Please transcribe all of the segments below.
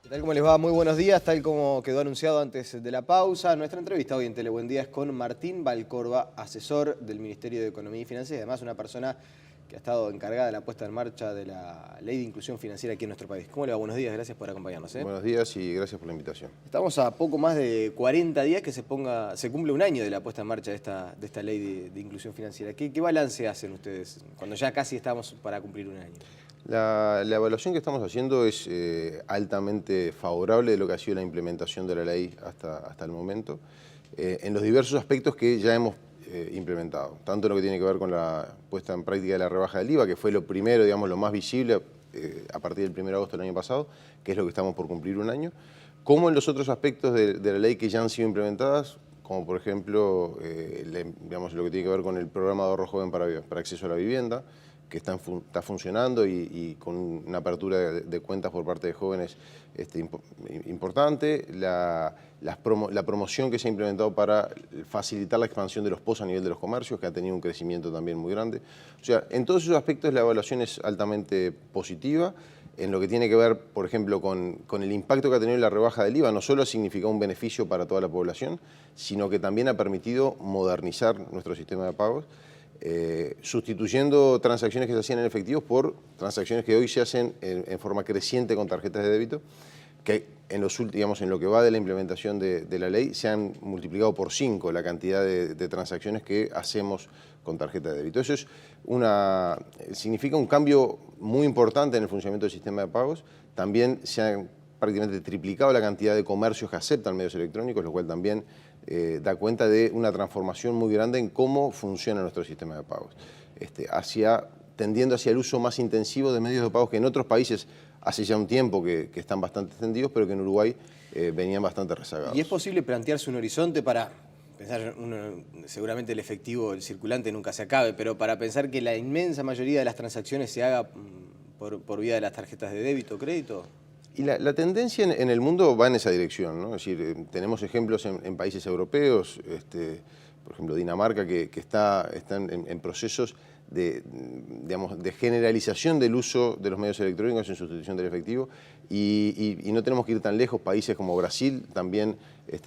¿Qué tal? ¿Cómo les va? Muy buenos días. Tal como quedó anunciado antes de la pausa, nuestra entrevista hoy en Telebuen Día es con Martín Valcorba, asesor del Ministerio de Economía y Finanzas y además una persona que ha estado encargada de la puesta en marcha de la Ley de Inclusión Financiera aquí en nuestro país. ¿Cómo le va? Buenos días, gracias por acompañarnos. Buenos días y gracias por la invitación. Estamos a poco más de 40 días que se cumple un año de la puesta en marcha de esta Ley de Inclusión Financiera. ¿Qué balance hacen ustedes cuando ya casi estamos para cumplir un año? La evaluación que estamos haciendo es altamente favorable de lo que ha sido la implementación de la ley hasta el momento, en los diversos aspectos que ya hemos implementado, tanto en lo que tiene que ver con la puesta en práctica de la rebaja del IVA, que fue lo primero, digamos, lo más visible a partir del 1 de agosto del año pasado, que es lo que estamos por cumplir un año, como en los otros aspectos de la ley que ya han sido implementadas, como por ejemplo, digamos, lo que tiene que ver con el programa de ahorro joven para acceso a la vivienda, que está funcionando y con una apertura de cuentas por parte de jóvenes importante, la promoción que se ha implementado para facilitar la expansión de los POS a nivel de los comercios, que ha tenido un crecimiento también muy grande. O sea, en todos esos aspectos la evaluación es altamente positiva. En lo que tiene que ver, por ejemplo, con el impacto que ha tenido la rebaja del IVA, no solo ha significado un beneficio para toda la población, sino que también ha permitido modernizar nuestro sistema de pagos, sustituyendo transacciones que se hacían en efectivo por transacciones que hoy se hacen en forma creciente con tarjetas de débito, que en lo que va de la implementación de la ley se han multiplicado por 5 la cantidad de transacciones que hacemos con tarjeta de débito. Eso significa un cambio muy importante en el funcionamiento del sistema de pagos. También se han prácticamente triplicado la cantidad de comercios que aceptan medios electrónicos, lo cual también da cuenta de una transformación muy grande en cómo funciona nuestro sistema de pagos, tendiendo hacia el uso más intensivo de medios de pagos que en otros países hace ya un tiempo que están bastante extendidos, pero que en Uruguay venían bastante rezagados. ¿Y es posible plantearse un horizonte para pensar, seguramente el efectivo, el circulante nunca se acabe, pero para pensar que la inmensa mayoría de las transacciones se haga por vía de las tarjetas de débito o crédito? Y la tendencia en el mundo va en esa dirección, ¿no? Es decir, tenemos ejemplos en países europeos, por ejemplo Dinamarca, que están en procesos digamos, de generalización del uso de los medios electrónicos en sustitución del efectivo, y no tenemos que ir tan lejos. Países como Brasil, también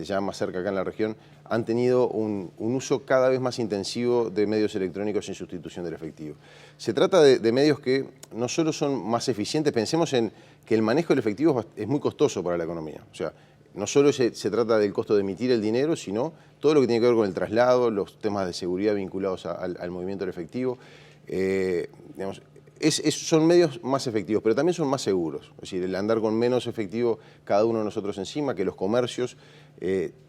ya más cerca acá en la región, han tenido un uso cada vez más intensivo de medios electrónicos en sustitución del efectivo. Se trata de medios que no solo son más eficientes, pensemos en que el manejo del efectivo es muy costoso para la economía. O sea, no solo se trata del costo de emitir el dinero, sino todo lo que tiene que ver con el traslado, los temas de seguridad vinculados al movimiento del efectivo. Digamos, son medios más efectivos, pero también son más seguros. Es decir, el andar con menos efectivo cada uno de nosotros encima, que los comercios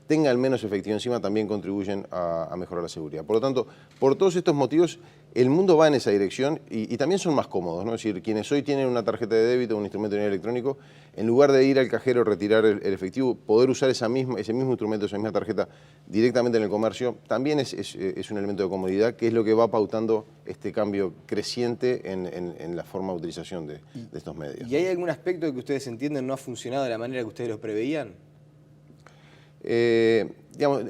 tengan menos efectivo encima, también contribuyen a mejorar la seguridad. Por lo tanto, por todos estos motivos, el mundo va en esa dirección y también son más cómodos, ¿no? Es decir, quienes hoy tienen una tarjeta de débito o un instrumento de dinero electrónico, en lugar de ir al cajero, retirar el efectivo, poder usar ese mismo instrumento, esa misma tarjeta directamente en el comercio, también es un elemento de comodidad, que es lo que va pautando este cambio creciente en la forma de utilización de estos medios. ¿Y hay algún aspecto que ustedes entienden no ha funcionado de la manera que ustedes lo preveían? Digamos,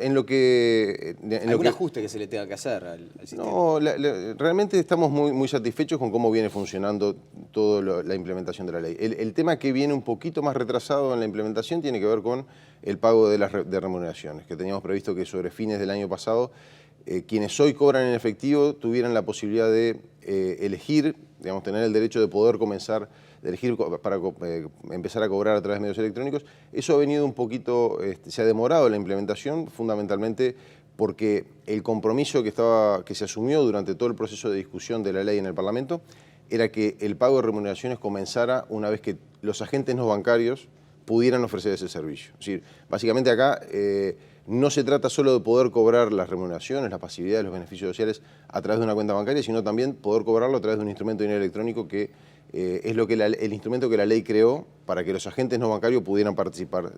¿algún ajuste que se le tenga que hacer al sistema? No, realmente estamos muy satisfechos con cómo viene funcionando toda la implementación de la ley. El tema que viene un poquito más retrasado en la implementación tiene que ver con el pago de remuneraciones, que teníamos previsto que sobre fines del año pasado quienes hoy cobran en efectivo tuvieran la posibilidad de elegir, digamos, tener el derecho de poder elegir para empezar a cobrar a través de medios electrónicos. Eso ha venido un poquito, se ha demorado la implementación, fundamentalmente porque el compromiso que se asumió durante todo el proceso de discusión de la ley en el Parlamento era que el pago de remuneraciones comenzara una vez que los agentes no bancarios pudieran ofrecer ese servicio. Es decir, básicamente acá no se trata solo de poder cobrar las remuneraciones, las pasividades, los beneficios sociales a través de una cuenta bancaria, sino también poder cobrarlo a través de un instrumento de dinero electrónico que es el instrumento que la ley creó para que los agentes no bancarios pudieran participar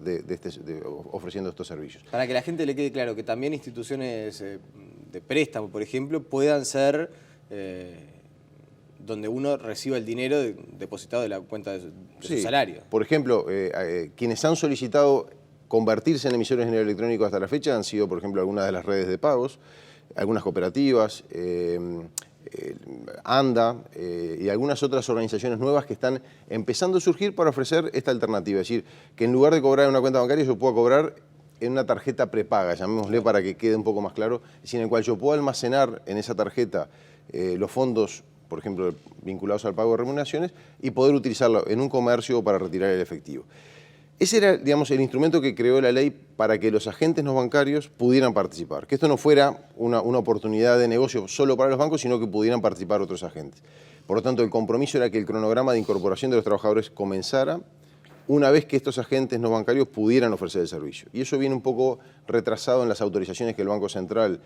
ofreciendo estos servicios. Para que a la gente le quede claro que también instituciones de préstamo, por ejemplo, puedan ser donde uno reciba el dinero depositado de la cuenta de su salario. Por ejemplo, quienes han solicitado convertirse en emisores de dinero electrónico hasta la fecha han sido, por ejemplo, algunas de las redes de pagos, algunas cooperativas, ANDA y algunas otras organizaciones nuevas que están empezando a surgir para ofrecer esta alternativa. Es decir, que en lugar de cobrar en una cuenta bancaria, yo puedo cobrar en una tarjeta prepaga, llamémosle para que quede un poco más claro, es decir, en el cual yo puedo almacenar en esa tarjeta los fondos, por ejemplo, vinculados al pago de remuneraciones, y poder utilizarlo en un comercio o para retirar el efectivo. Ese era, digamos, el instrumento que creó la ley para que los agentes no bancarios pudieran participar. Que esto no fuera una oportunidad de negocio solo para los bancos, sino que pudieran participar otros agentes. Por lo tanto, el compromiso era que el cronograma de incorporación de los trabajadores comenzara una vez que estos agentes no bancarios pudieran ofrecer el servicio. Y eso viene un poco retrasado en las autorizaciones que el Banco Central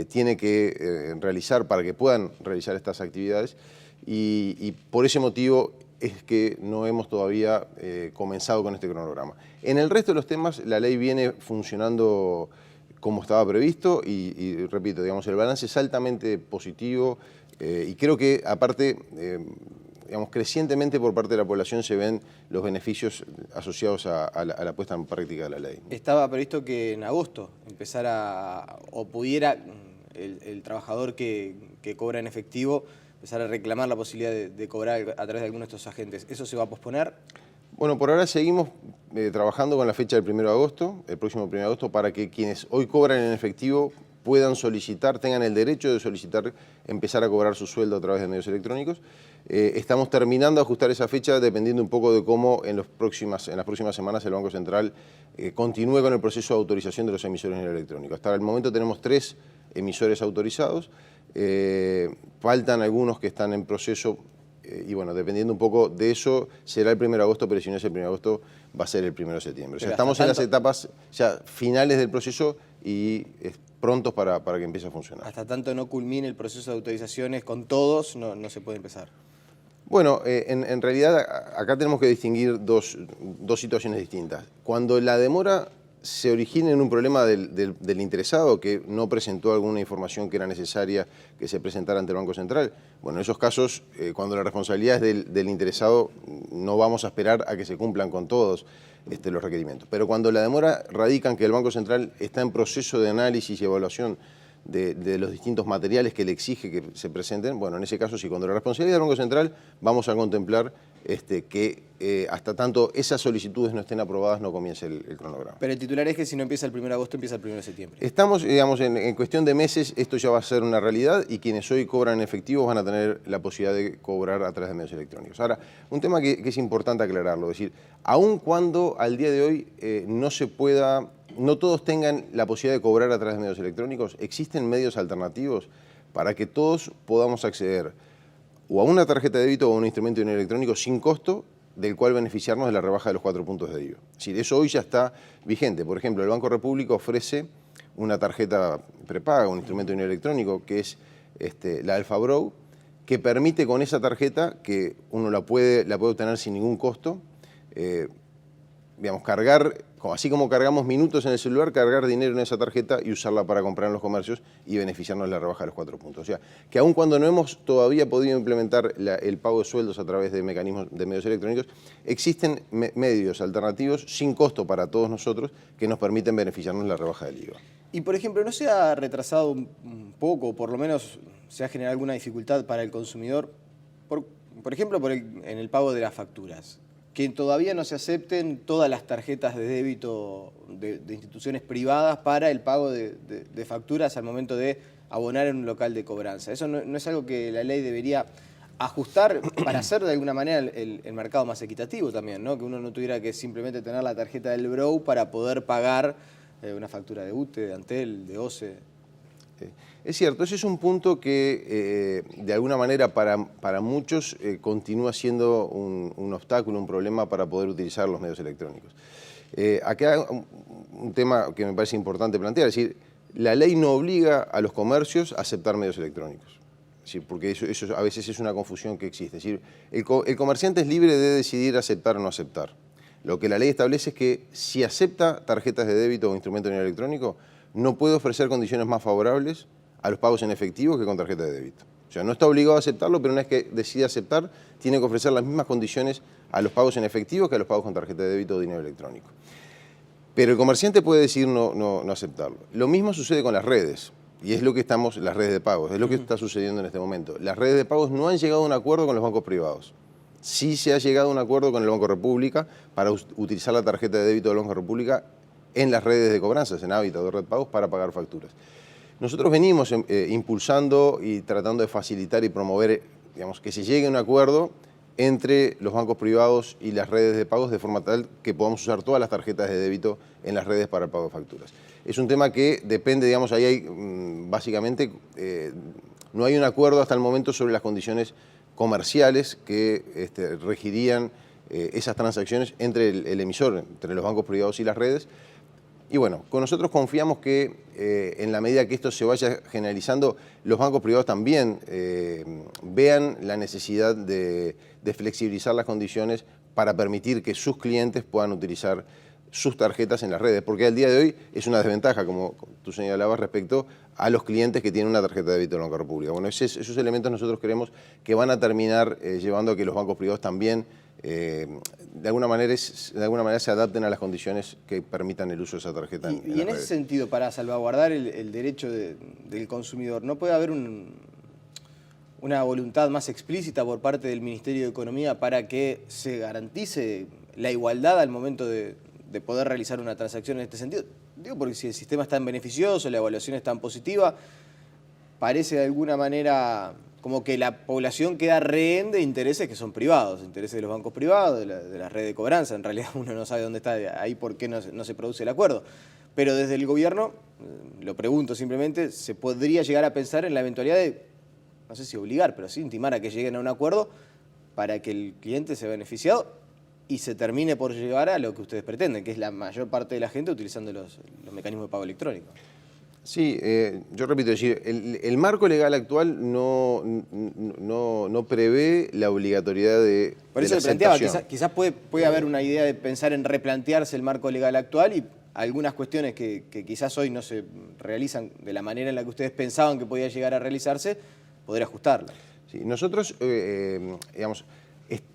tiene que realizar para que puedan realizar estas actividades. Y por ese motivo es que no hemos todavía comenzado con este cronograma. En el resto de los temas, la ley viene funcionando como estaba previsto y repito, digamos, el balance es altamente positivo y creo que, aparte, digamos, crecientemente por parte de la población se ven los beneficios asociados a la puesta en práctica de la ley. Estaba previsto que en agosto empezara o pudiera el trabajador que cobra en efectivo empezar a reclamar la posibilidad de cobrar a través de algunos de estos agentes. ¿Eso se va a posponer? Bueno, por ahora seguimos trabajando con la fecha del 1 de agosto, el próximo 1 de agosto, para que quienes hoy cobran en efectivo puedan solicitar, tengan el derecho de solicitar empezar a cobrar su sueldo a través de medios electrónicos. Estamos terminando de ajustar esa fecha dependiendo un poco de cómo en las próximas semanas el Banco Central continúe con el proceso de autorización de los emisores en el electrónico. Hasta el momento tenemos 3 emisores autorizados, faltan algunos que están en proceso y bueno, dependiendo un poco de eso, será el 1 de agosto, pero si no es el 1 de agosto, va a ser el 1 de septiembre. O sea, estamos en las etapas ya finales del proceso y prontos para que empiece a funcionar. Hasta tanto no culmine el proceso de autorizaciones con todos, no se puede empezar. Bueno, en realidad acá tenemos que distinguir dos situaciones distintas. Cuando la demora se origina en un problema del interesado que no presentó alguna información que era necesaria que se presentara ante el Banco Central, bueno, en esos casos, cuando la responsabilidad es del interesado, no vamos a esperar a que se cumplan con todos los requerimientos. Pero cuando la demora radica en que el Banco Central está en proceso de análisis y evaluación de los distintos materiales que le exige que se presenten, bueno, en ese caso sí, cuando la responsabilidad del Banco Central, vamos a contemplar que hasta tanto esas solicitudes no estén aprobadas no comience el cronograma. Pero el titular es que si no empieza el 1 de agosto, empieza el 1 de septiembre. Estamos, digamos, en cuestión de meses, esto ya va a ser una realidad y quienes hoy cobran en efectivo van a tener la posibilidad de cobrar a través de medios electrónicos. Ahora, un tema que es importante aclararlo, es decir, aun cuando al día de hoy no todos tengan la posibilidad de cobrar a través de medios electrónicos, existen medios alternativos para que todos podamos acceder o a una tarjeta de débito o a un instrumento de dinero electrónico sin costo, del cual beneficiarnos de la rebaja de los 4 puntos de IVA. Es decir, eso hoy ya está vigente. Por ejemplo, el Banco República ofrece una tarjeta prepaga, un instrumento de dinero electrónico, que es la Alfa Brow, que permite con esa tarjeta, que uno la puede obtener sin ningún costo, digamos, cargar, así como cargamos minutos en el celular, cargar dinero en esa tarjeta y usarla para comprar en los comercios y beneficiarnos de la rebaja de los 4 puntos. O sea, que aun cuando no hemos todavía podido implementar el pago de sueldos a través de mecanismos de medios electrónicos, existen medios alternativos sin costo para todos nosotros que nos permiten beneficiarnos de la rebaja del IVA. Y, por ejemplo, ¿no se ha retrasado un poco, o por lo menos se ha generado alguna dificultad para el consumidor, por ejemplo, en el pago de las facturas? Que todavía no se acepten todas las tarjetas de débito de instituciones privadas para el pago de facturas al momento de abonar en un local de cobranza. ¿Eso no es algo que la ley debería ajustar para hacer de alguna manera el mercado más equitativo también, ¿no? Que uno no tuviera que simplemente tener la tarjeta del Brow para poder pagar una factura de UTE, de Antel, de OCE? Es cierto, ese es un punto que de alguna manera para muchos continúa siendo un obstáculo, un problema para poder utilizar los medios electrónicos. Acá un tema que me parece importante plantear, es decir, la ley no obliga a los comercios a aceptar medios electrónicos, es decir, porque eso a veces es una confusión que existe. Es decir, el comerciante es libre de decidir aceptar o no aceptar. Lo que la ley establece es que si acepta tarjetas de débito o instrumento de dinero electrónico, no puede ofrecer condiciones más favorables a los pagos en efectivo que con tarjeta de débito. O sea, no está obligado a aceptarlo, pero una vez que decide aceptar, tiene que ofrecer las mismas condiciones a los pagos en efectivo que a los pagos con tarjeta de débito o dinero electrónico. Pero el comerciante puede decidir no aceptarlo. Lo mismo sucede con las redes. y es lo que estamos, las redes de pagos, es lo que está sucediendo en este momento. Las redes de pagos no han llegado a un acuerdo con los bancos privados. Sí se ha llegado a un acuerdo con el Banco República para utilizar la tarjeta de débito del Banco República en las redes de cobranzas, en Hábitat o Red Pagos, para pagar facturas. Nosotros venimos impulsando y tratando de facilitar y promover, digamos, que se llegue a un acuerdo entre los bancos privados y las redes de pagos de forma tal que podamos usar todas las tarjetas de débito en las redes para el pago de facturas. Es un tema que depende, digamos, ahí hay básicamente, no hay un acuerdo hasta el momento sobre las condiciones comerciales que regirían esas transacciones entre el emisor, entre los bancos privados y las redes. Y bueno, con nosotros confiamos que en la medida que esto se vaya generalizando, los bancos privados también vean la necesidad de flexibilizar las condiciones para permitir que sus clientes puedan utilizar sus tarjetas en las redes, porque al día de hoy es una desventaja, como tú señalabas, respecto a los clientes que tienen una tarjeta de débito de la Banca República. Bueno, esos elementos nosotros creemos que van a terminar llevando a que los bancos privados también de alguna manera se adapten a las condiciones que permitan el uso de esa tarjeta. Y en ese sentido, para salvaguardar el derecho del consumidor, ¿no puede haber una voluntad más explícita por parte del Ministerio de Economía para que se garantice la igualdad al momento de poder realizar una transacción en este sentido? Digo, porque si el sistema es tan beneficioso, la evaluación es tan positiva, parece de alguna manera como que la población queda rehén de intereses que son privados, intereses de los bancos privados, de la red de cobranza. En realidad uno no sabe dónde está ahí, por qué no se produce el acuerdo. Pero desde el gobierno, lo pregunto simplemente, se podría llegar a pensar en la eventualidad de, no sé si obligar, pero sí intimar a que lleguen a un acuerdo para que el cliente sea beneficiado y se termine por llegar a lo que ustedes pretenden, que es la mayor parte de la gente utilizando los mecanismos de pago electrónico. Sí, yo repito, decir, el marco legal actual no prevé la obligatoriedad de Por eso le planteaba, quizás puede haber una idea de pensar en replantearse el marco legal actual y algunas cuestiones que quizás hoy no se realizan de la manera en la que ustedes pensaban que podía llegar a realizarse, poder ajustarlas. Sí, nosotros, digamos,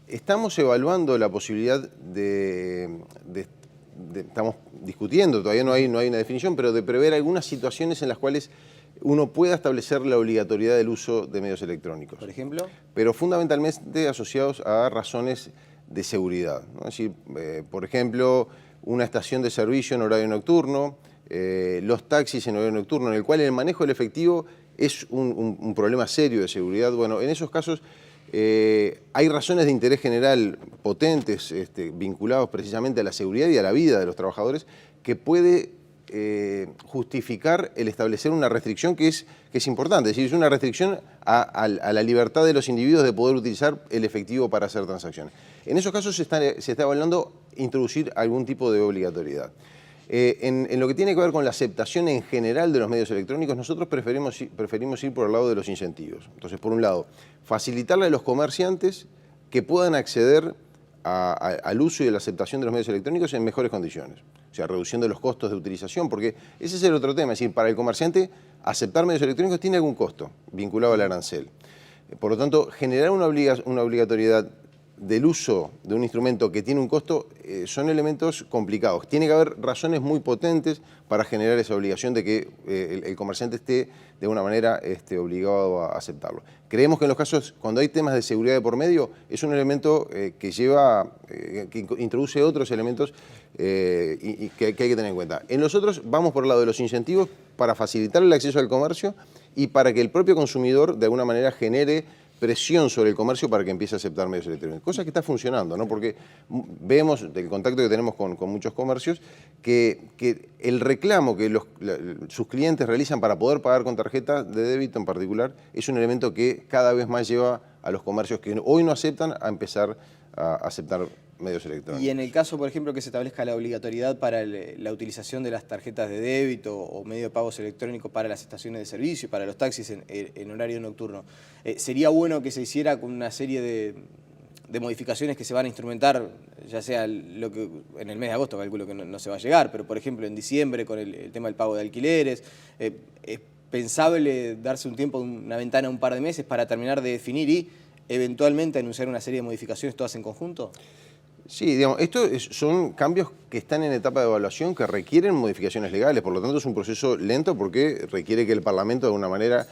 estamos evaluando la posibilidad estamos discutiendo, todavía no hay una definición, pero de prever algunas situaciones en las cuales uno pueda establecer la obligatoriedad del uso de medios electrónicos. ¿Por ejemplo? Pero fundamentalmente asociados a razones de seguridad, ¿no? Es decir, por ejemplo, una estación de servicio en horario nocturno, los taxis en horario nocturno, en el cual el manejo del efectivo es un problema serio de seguridad. Bueno, en esos casos hay razones de interés general potentes vinculados precisamente a la seguridad y a la vida de los trabajadores que puede justificar el establecer una restricción que es importante, es decir, es una restricción a la libertad de los individuos de poder utilizar el efectivo para hacer transacciones. En esos casos se está evaluando introducir algún tipo de obligatoriedad. En lo que tiene que ver con la aceptación en general de los medios electrónicos, nosotros preferimos ir por el lado de los incentivos. Entonces, por un lado, facilitarle a los comerciantes que puedan acceder al uso y a la aceptación de los medios electrónicos en mejores condiciones. O sea, reduciendo los costos de utilización, porque ese es el otro tema. Es decir, para el comerciante, aceptar medios electrónicos tiene algún costo vinculado al arancel. Por lo tanto, generar una obligatoriedad del uso de un instrumento que tiene un costo son elementos complicados. Tiene que haber razones muy potentes para generar esa obligación de que el comerciante esté de alguna manera obligado a aceptarlo. Creemos que en los casos, cuando hay temas de seguridad de por medio, es un elemento que introduce otros elementos y que hay que tener en cuenta. En los otros vamos por el lado de los incentivos para facilitar el acceso al comercio y para que el propio consumidor de alguna manera genere presión sobre el comercio para que empiece a aceptar medios electrónicos. Cosa que está funcionando, ¿no? Porque vemos del contacto que tenemos con muchos comercios que el reclamo que sus clientes realizan para poder pagar con tarjeta de débito en particular es un elemento que cada vez más lleva a los comercios que hoy no aceptan a empezar a aceptar medios electrónicos. Y en el caso, por ejemplo, que se establezca la obligatoriedad para la utilización de las tarjetas de débito o medio de pagos electrónicos para las estaciones de servicio, para los taxis en horario nocturno, ¿sería bueno que se hiciera con una serie de modificaciones que se van a instrumentar, ya sea lo que en el mes de agosto, calculo que no se va a llegar, pero por ejemplo en diciembre con el tema del pago de alquileres? ¿Es pensable darse un tiempo, una ventana, un par de meses para terminar de definir y eventualmente anunciar una serie de modificaciones todas en conjunto? Sí, digamos, son cambios que están en etapa de evaluación que requieren modificaciones legales, por lo tanto es un proceso lento porque requiere que el Parlamento de alguna manera,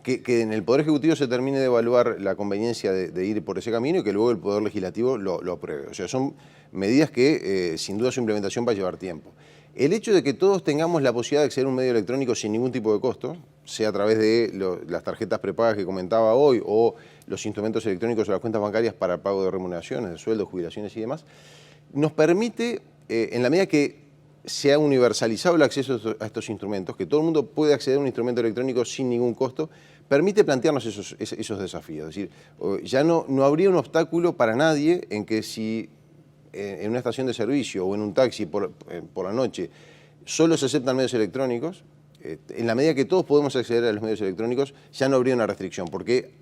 que en el Poder Ejecutivo se termine de evaluar la conveniencia de ir por ese camino y que luego el Poder Legislativo lo apruebe. O sea, son medidas que sin duda su implementación va a llevar tiempo. El hecho de que todos tengamos la posibilidad de acceder a un medio electrónico sin ningún tipo de costo, sea a través de las tarjetas prepagas que comentaba hoy o los instrumentos electrónicos o las cuentas bancarias para el pago de remuneraciones, de sueldos, jubilaciones y demás, nos permite, en la medida que se ha universalizado el acceso a estos instrumentos, que todo el mundo puede acceder a un instrumento electrónico sin ningún costo, permite plantearnos esos desafíos. Es decir, ya no habría un obstáculo para nadie en que si en una estación de servicio o en un taxi por la noche solo se aceptan medios electrónicos, en la medida que todos podemos acceder a los medios electrónicos, ya no habría una restricción, porque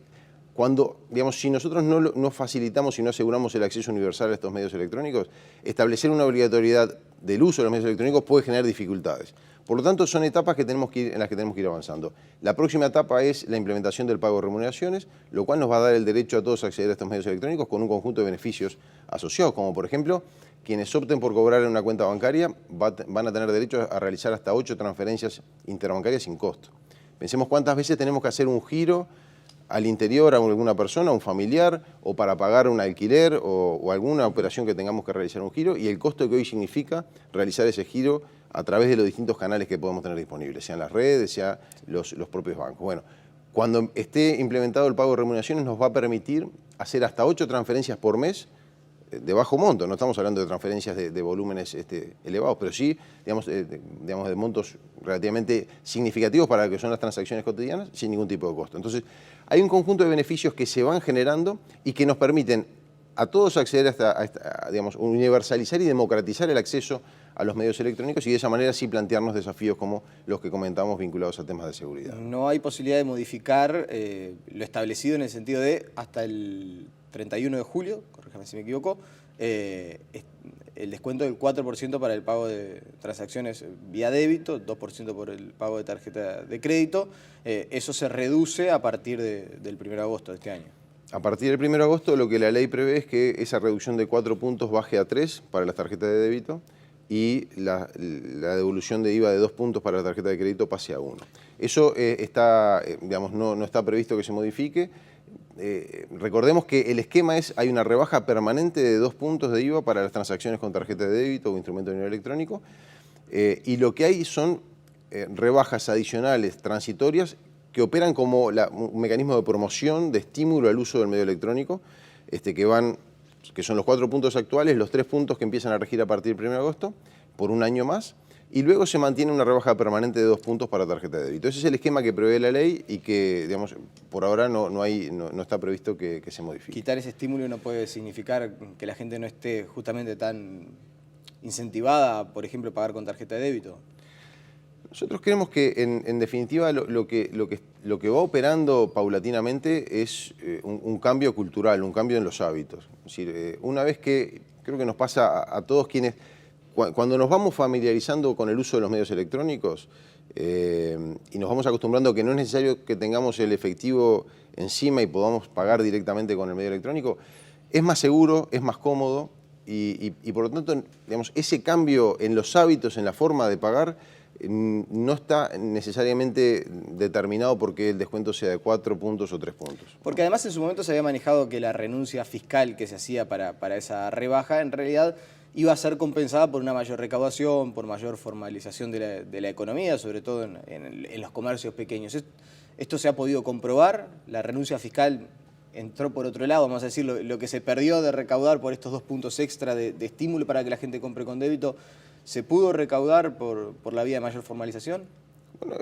si nosotros no facilitamos y no aseguramos el acceso universal a estos medios electrónicos, establecer una obligatoriedad del uso de los medios electrónicos puede generar dificultades. Por lo tanto, son etapas en las que tenemos que ir avanzando. La próxima etapa es la implementación del pago de remuneraciones, lo cual nos va a dar el derecho a todos a acceder a estos medios electrónicos con un conjunto de beneficios asociados, como por ejemplo, quienes opten por cobrar en una cuenta bancaria van a tener derecho a realizar hasta 8 transferencias interbancarias sin costo. Pensemos cuántas veces tenemos que hacer un giro al interior a alguna persona, a un familiar, o para pagar un alquiler o alguna operación que tengamos que realizar un giro, y el costo que hoy significa realizar ese giro a través de los distintos canales que podemos tener disponibles, sean las redes, sean los propios bancos. Bueno, cuando esté implementado el pago de remuneraciones nos va a permitir hacer hasta 8 transferencias por mes de bajo monto. No estamos hablando de transferencias de volúmenes elevados, pero sí, de montos relativamente significativos para lo que son las transacciones cotidianas, sin ningún tipo de costo. Entonces, hay un conjunto de beneficios que se van generando y que nos permiten a todos acceder a universalizar y democratizar el acceso a los medios electrónicos y de esa manera sí plantearnos desafíos como los que comentamos vinculados a temas de seguridad. No hay posibilidad de modificar lo establecido en el sentido de hasta el 31 de julio, corríjame si me equivoco, el descuento del 4% para el pago de transacciones vía débito, 2% por el pago de tarjeta de crédito. Eso se reduce a partir del 1 de agosto de este año. A partir del 1 de agosto lo que la ley prevé es que esa reducción de 4 puntos baje a 3 para las tarjetas de débito y la devolución de IVA de 2 puntos para la tarjeta de crédito pase a 1. Eso no está previsto que se modifique. Recordemos que el esquema es, hay una rebaja permanente de 2 puntos de IVA para las transacciones con tarjeta de débito o instrumento de dinero electrónico, y lo que hay son rebajas adicionales transitorias que operan como un mecanismo de promoción, de estímulo al uso del medio electrónico, que son los 4 puntos actuales, los 3 puntos que empiezan a regir a partir del 1 de agosto, por un año más, y luego se mantiene una rebaja permanente de 2 puntos para tarjeta de débito. Ese es el esquema que prevé la ley y que, por ahora no está previsto que se modifique. Quitar ese estímulo no puede significar que la gente no esté justamente tan incentivada, por ejemplo, a pagar con tarjeta de débito. Nosotros creemos que, en definitiva, lo que va operando paulatinamente es un cambio cultural, un cambio en los hábitos. Es decir, una vez que, creo que nos pasa a todos quienes, cuando nos vamos familiarizando con el uso de los medios electrónicos y nos vamos acostumbrando a que no es necesario que tengamos el efectivo encima y podamos pagar directamente con el medio electrónico, es más seguro, es más cómodo y por lo tanto, ese cambio en los hábitos, en la forma de pagar, no está necesariamente determinado porque el descuento sea de 4 puntos o 3 puntos. Porque además en su momento se había manejado que la renuncia fiscal que se hacía para esa rebaja en realidad iba a ser compensada por una mayor recaudación, por mayor formalización de la economía, sobre todo en los comercios pequeños. ¿Esto se ha podido comprobar? ¿La renuncia fiscal entró por otro lado? Vamos a decir, lo que se perdió de recaudar por estos 2 puntos extra de estímulo para que la gente compre con débito, ¿se pudo recaudar por la vía de mayor formalización? Bueno,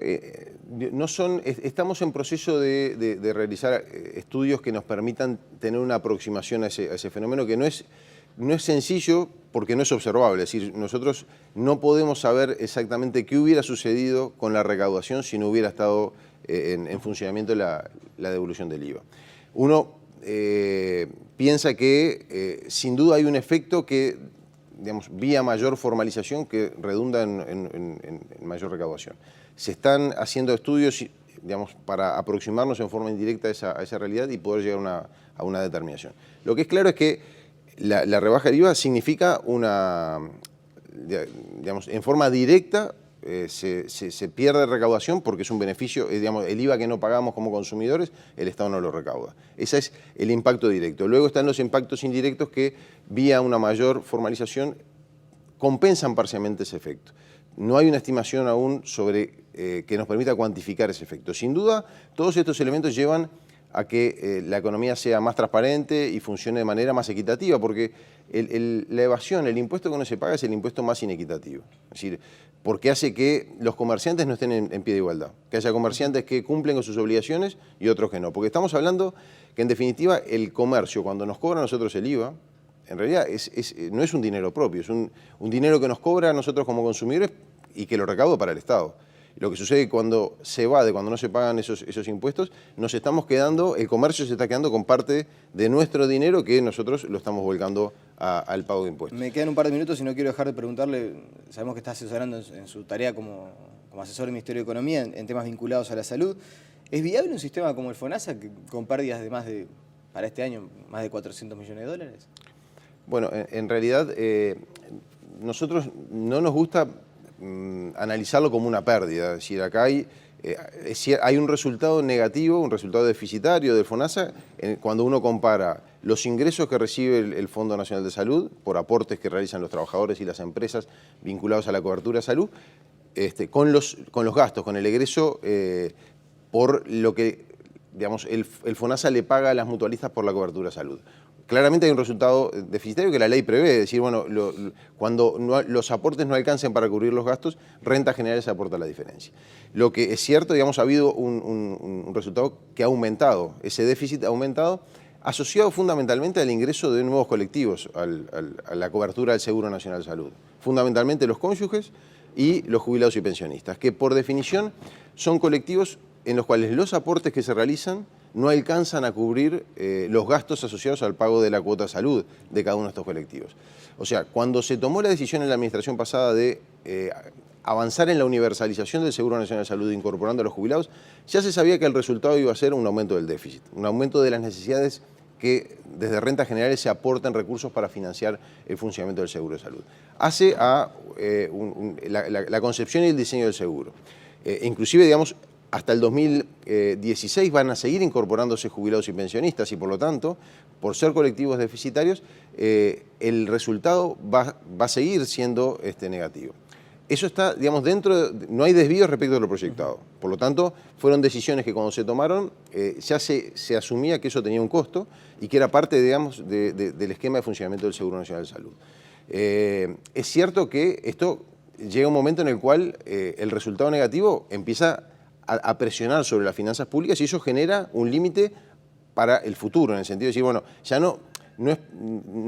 estamos en proceso de realizar estudios que nos permitan tener una aproximación a ese fenómeno que no es sencillo porque no es observable. Es decir, nosotros no podemos saber exactamente qué hubiera sucedido con la recaudación si no hubiera estado en funcionamiento la devolución del IVA. Uno piensa que sin duda hay un efecto que, vía mayor formalización que redunda en mayor recaudación. Se están haciendo estudios, para aproximarnos en forma indirecta a esa realidad y poder llegar a una determinación. Lo que es claro es que la rebaja del IVA significa digamos, en forma directa se pierde recaudación porque es un beneficio, digamos, el IVA que no pagamos como consumidores, el Estado no lo recauda. Ese es el impacto directo. Luego están los impactos indirectos que, vía una mayor formalización, compensan parcialmente ese efecto. No hay una estimación aún sobre que nos permita cuantificar ese efecto. Sin duda, todos estos elementos llevan a que la economía sea más transparente y funcione de manera más equitativa, porque la evasión, el impuesto que no se paga es el impuesto más inequitativo. Es decir, porque hace que los comerciantes no estén en pie de igualdad, que haya comerciantes que cumplen con sus obligaciones y otros que no. Porque estamos hablando que, en definitiva, el comercio, cuando nos cobra a nosotros el IVA, en realidad no es un dinero propio, es un dinero que nos cobra a nosotros como consumidores y que lo recauda para el Estado. Lo que sucede cuando se evade, cuando no se pagan esos impuestos, nos estamos quedando, el comercio se está quedando con parte de nuestro dinero que nosotros lo estamos volcando al pago de impuestos. Me quedan un par de minutos y no quiero dejar de preguntarle, sabemos que está asesorando en su tarea como asesor del Ministerio de Economía en temas vinculados a la salud. ¿Es viable un sistema como el FONASA con pérdidas de para este año, más de 400 millones de dólares? Bueno, en realidad nosotros no nos gusta analizarlo como una pérdida. Es decir, acá hay un resultado negativo, un resultado deficitario del FONASA cuando uno compara los ingresos que recibe el Fondo Nacional de Salud por aportes que realizan los trabajadores y las empresas vinculados a la cobertura de salud, con los gastos, con el egreso por lo que, digamos, el FONASA le paga a las mutualistas por la cobertura de salud. Claramente hay un resultado deficitario que la ley prevé, es decir, bueno, cuando los aportes no alcancen para cubrir los gastos, Renta General se aporta la diferencia. Lo que es cierto, digamos, ha habido un resultado que ha aumentado, ese déficit ha aumentado, asociado fundamentalmente al ingreso de nuevos colectivos a la cobertura del Seguro Nacional de Salud, fundamentalmente los cónyuges y los jubilados y pensionistas, que por definición son colectivos en los cuales los aportes que se realizan no alcanzan a cubrir los gastos asociados al pago de la cuota de salud de cada uno de estos colectivos. O sea, cuando se tomó la decisión en la administración pasada de avanzar en la universalización del Seguro Nacional de Salud incorporando a los jubilados, ya se sabía que el resultado iba a ser un aumento del déficit, un aumento de las necesidades que desde rentas generales se aportan recursos para financiar el funcionamiento del seguro de salud. Hace a la concepción y el diseño del seguro. Inclusive, digamos, hasta el 2016 van a seguir incorporándose jubilados y pensionistas y, por lo tanto, por ser colectivos deficitarios, el resultado va a seguir siendo negativo. Eso está, digamos, no hay desvíos respecto a lo proyectado. Por lo tanto, fueron decisiones que cuando se tomaron ya se asumía que eso tenía un costo y que era parte, digamos, del esquema de funcionamiento del Seguro Nacional de Salud. Es cierto que esto llega un momento en el cual el resultado negativo empieza a presionar sobre las finanzas públicas y eso genera un límite para el futuro, en el sentido de decir, bueno, ya no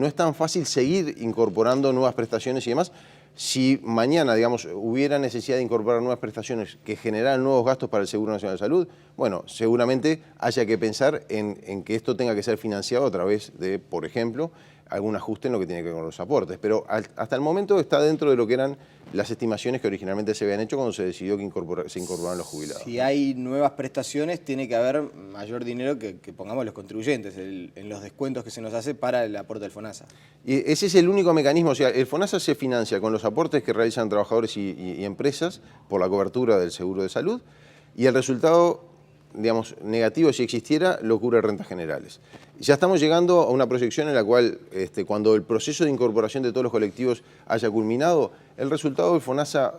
es tan fácil seguir incorporando nuevas prestaciones y demás. Si mañana, digamos, hubiera necesidad de incorporar nuevas prestaciones que generaran nuevos gastos para el Seguro Nacional de Salud, bueno, seguramente haya que pensar en que esto tenga que ser financiado a través de, por ejemplo, algún ajuste en lo que tiene que ver con los aportes. Pero hasta el momento está dentro de lo que eran las estimaciones que originalmente se habían hecho cuando se decidió que se incorporaran los jubilados. Si hay nuevas prestaciones, tiene que haber mayor dinero que pongamos los contribuyentes en los descuentos que se nos hace para el aporte del FONASA. Y ese es el único mecanismo. O sea, el FONASA se financia con los aportes que realizan trabajadores y empresas por la cobertura del seguro de salud y el resultado, digamos, negativo, si existiera, lo cubre Rentas Generales. Ya estamos llegando a una proyección en la cual, cuando el proceso de incorporación de todos los colectivos haya culminado, el resultado del FONASA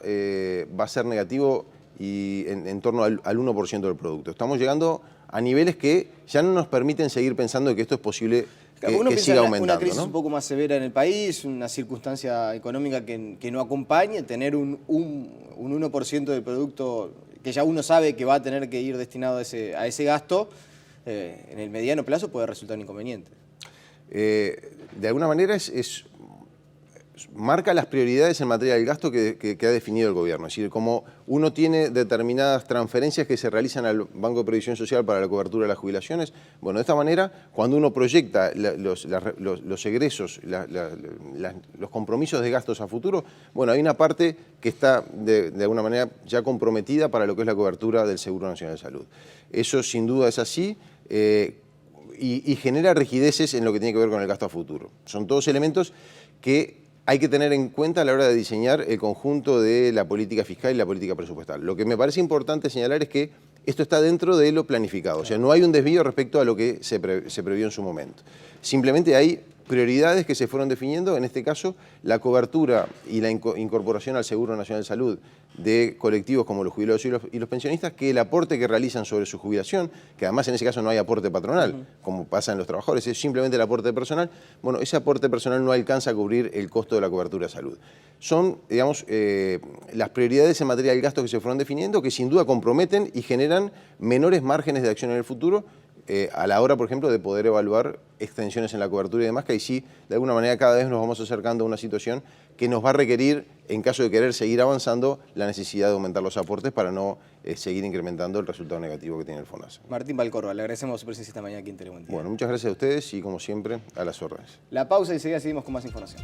va a ser negativo y en torno al 1% del producto. Estamos llegando a niveles que ya no nos permiten seguir pensando que esto es posible que siga aumentando. Una crisis, ¿no?, un poco más severa en el país, una circunstancia económica que no acompañe, tener un 1% del producto que ya uno sabe que va a tener que ir destinado a ese gasto, en el mediano plazo puede resultar un inconveniente. De alguna manera marca las prioridades en materia del gasto que ha definido el gobierno. Es decir, como uno tiene determinadas transferencias que se realizan al Banco de Previsión Social para la cobertura de las jubilaciones, bueno, de esta manera, cuando uno proyecta los egresos, los compromisos de gastos a futuro, bueno, hay una parte que está de alguna manera ya comprometida para lo que es la cobertura del Seguro Nacional de Salud. Eso sin duda es así. y genera rigideces en lo que tiene que ver con el gasto a futuro. Son todos elementos que hay que tener en cuenta a la hora de diseñar el conjunto de la política fiscal y la política presupuestal. Lo que me parece importante señalar es que esto está dentro de lo planificado, o sea, no hay un desvío respecto a lo que se previó en su momento. Simplemente hay prioridades que se fueron definiendo, en este caso la cobertura y la incorporación al Seguro Nacional de Salud de colectivos como los jubilados y los pensionistas, que el aporte que realizan sobre su jubilación, que además en ese caso no hay aporte patronal, como pasa en los trabajadores, es simplemente el aporte personal, bueno, ese aporte personal no alcanza a cubrir el costo de la cobertura de salud. Son, digamos, las prioridades en materia del gasto que se fueron definiendo, que sin duda comprometen y generan menores márgenes de acción en el futuro, a la hora, por ejemplo, de poder evaluar extensiones en la cobertura y demás, que ahí sí, de alguna manera, cada vez nos vamos acercando a una situación que nos va a requerir, en caso de querer seguir avanzando, la necesidad de aumentar los aportes para no seguir incrementando el resultado negativo que tiene el FONASA. Martín Valcorba, le agradecemos su presencia esta mañana aquí en Tele Buen Día. Bueno, muchas gracias a ustedes y, como siempre, a las órdenes. La pausa y enseguida seguimos con más información.